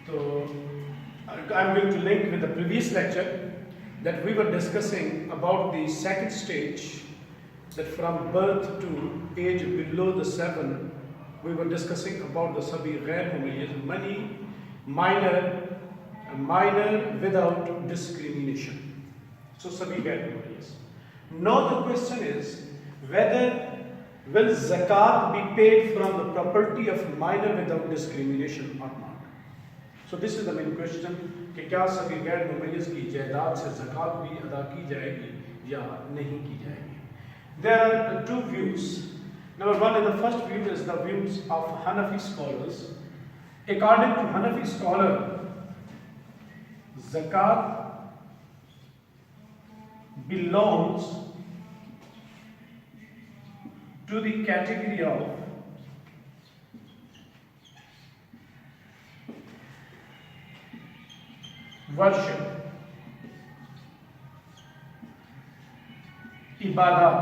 So I'm going to link with the previous lecture that we were discussing about the second stage, that from birth to age below the 7, we were discussing about the Sabi Ghair Mumayyiz, many minor without discrimination. So Sabi Ghair Mumayyiz. Now the question is whether will zakat be paid from the property of minor without discrimination or not. So this is the main question कि क्या सभी गैर मुमय्यज़ की जायदाद से ज़कात भी अदा की जाएगी या नहीं की जाएगी. There are two views. Number one, the first view is the views of Hanafi scholars. According to Hanafi scholar, zakat belongs to the category of worship, इबादत,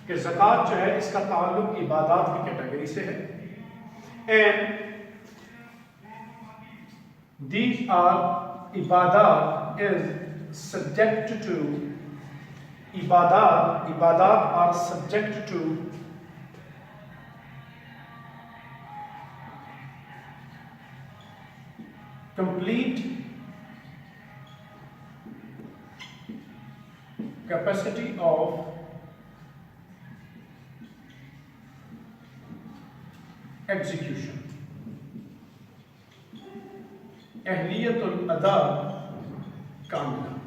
कि ज़कात जो है इसका ताल्लुक इबादत की कैटेगरी से है. And these are ibadat is subject to ibadat are subject to complete capacity of execution. Ahliyatul Ada Kamila.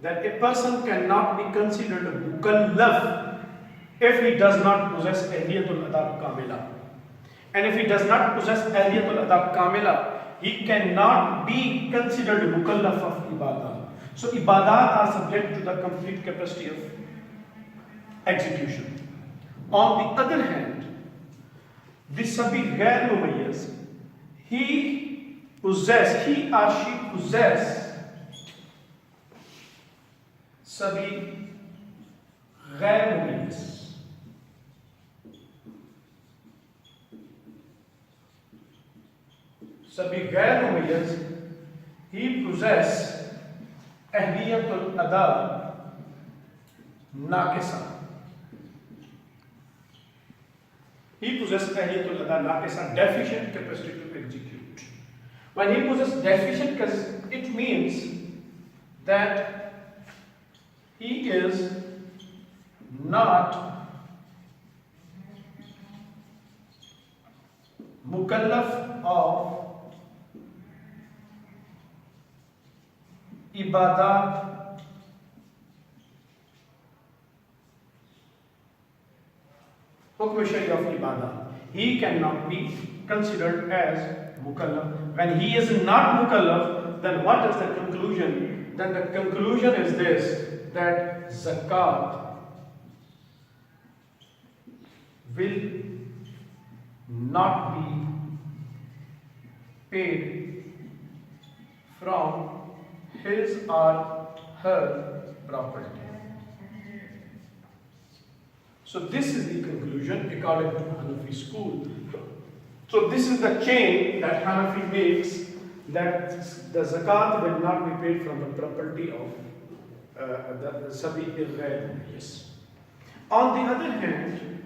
That a person cannot be considered a mukallaf if he does not possess Ahliyatul Ada Kamila. And if he does not possess Ahliyatul Ada Kamila, he cannot be considered a mukallaf of ibadah. So ibadat are subject to the complete capacity of execution. On the other hand, the Sabi Ghair Mumayyiz, he or she possess Sabi Ghair Mumayyiz. Sabi Ghair Mumayyiz, he possess Ahliyatul Ada Naqisa. He possesses Ahliyatul Ada Naqisa, deficient capacity to execute. When he possesses deficient capacity, it means that he is not mukallaf of ibadat hukm shari of ibadah. He cannot be considered as mukallaf. When he is not mukallaf, then what is the conclusion? Then the conclusion is this, that zakat will not be paid from his or her property. So this is the conclusion according to Hanafi school. So this is the chain that Hanafi makes, that the zakat will not be paid from the property of the Sabi Ghair Mumayyiz. On the other hand,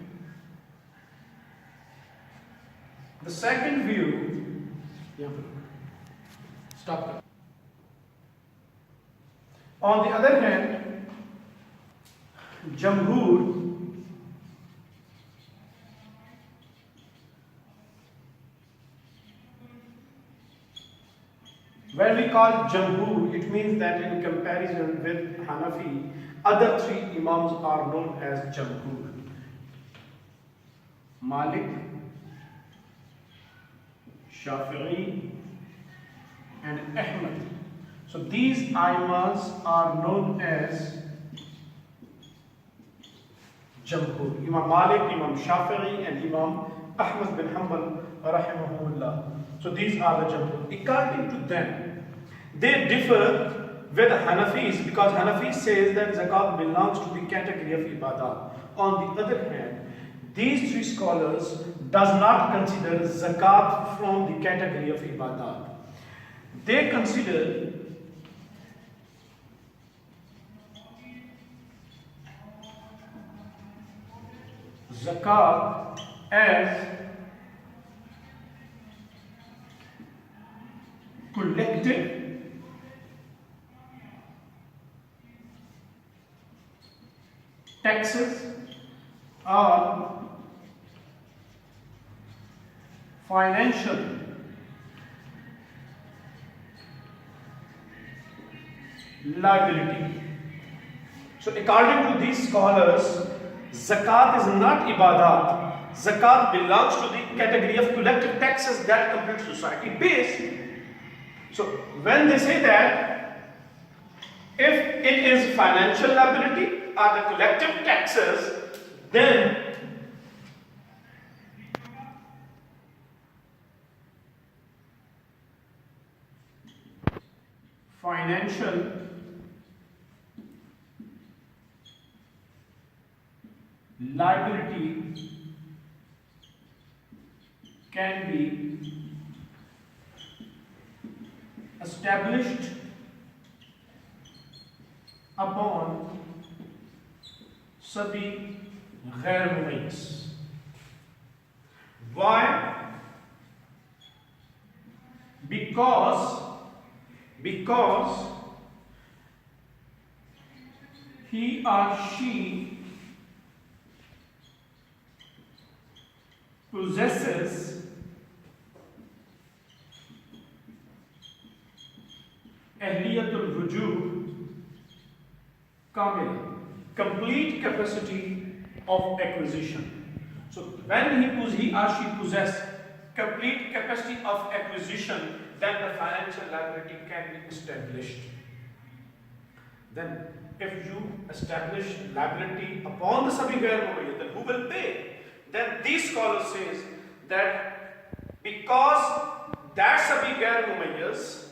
the second view, stop. On the other hand, Jamhur, when we call Jamhur, it means that in comparison with Hanafi, other three Imams are known as Jamhur. Malik, Shafi'i, and Ahmad. So these Imams are known as Jamhur. Imam Malik, Imam Shafi'i, and Imam Ahmad bin Hanbal rahimahullah. So these are the Jamhur. According to them, they differ with Hanafis, because Hanafi says that zakat belongs to the category of ibadah. On the other hand, these three scholars does not consider zakat from the category of ibadat. They consider zakat as collective taxes or financial liability. So according to these scholars, zakat is not ibadat. Zakat belongs to the category of collective taxes that complete society pays. So when they say that if it is financial liability or the collective taxes, then financial liability can be established upon सभी गैर मुमय्यज़. Why? Because he or she possesses ahliyatul wujud kamil, complete capacity of acquisition. So when he or she possess complete capacity of acquisition, then the financial liability can be established. Then if you establish liability upon the Sabhi Ghair Mumayyiz, then who will pay? Then these scholars says that because that Sabhi Ghair Mumayyiz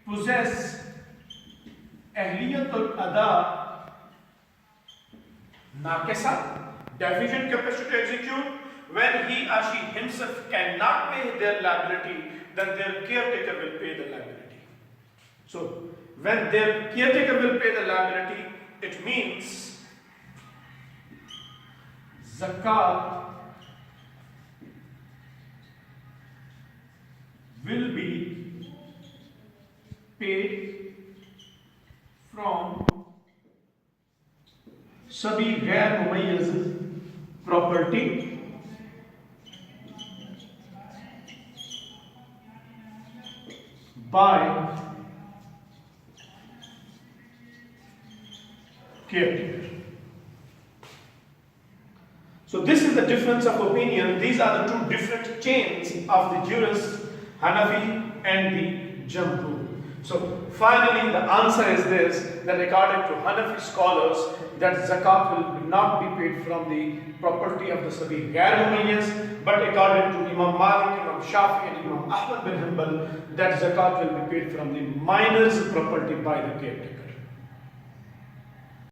possess ahliyatul ada naqisa, deficient capacity to execute, when he or she himself cannot pay their liability, then their caretaker will pay the liability. So when their caretaker will pay the liability, it means zakat will be paid from सभी गैर मुमय्यज़ property by caretaker. So this is the difference of opinion. These are the two different chains of the jurists, Hanafi and the Jamhur. So finally the answer is this, that according to Hanafi scholars, that zakat will not be paid from the property of the Sabhi Ghair Mumayyiz, but according to Imam Malik, Imam Shafi and Imam Ahmad bin Hanbal, that zakat will be paid from the minor's property by the caretaker.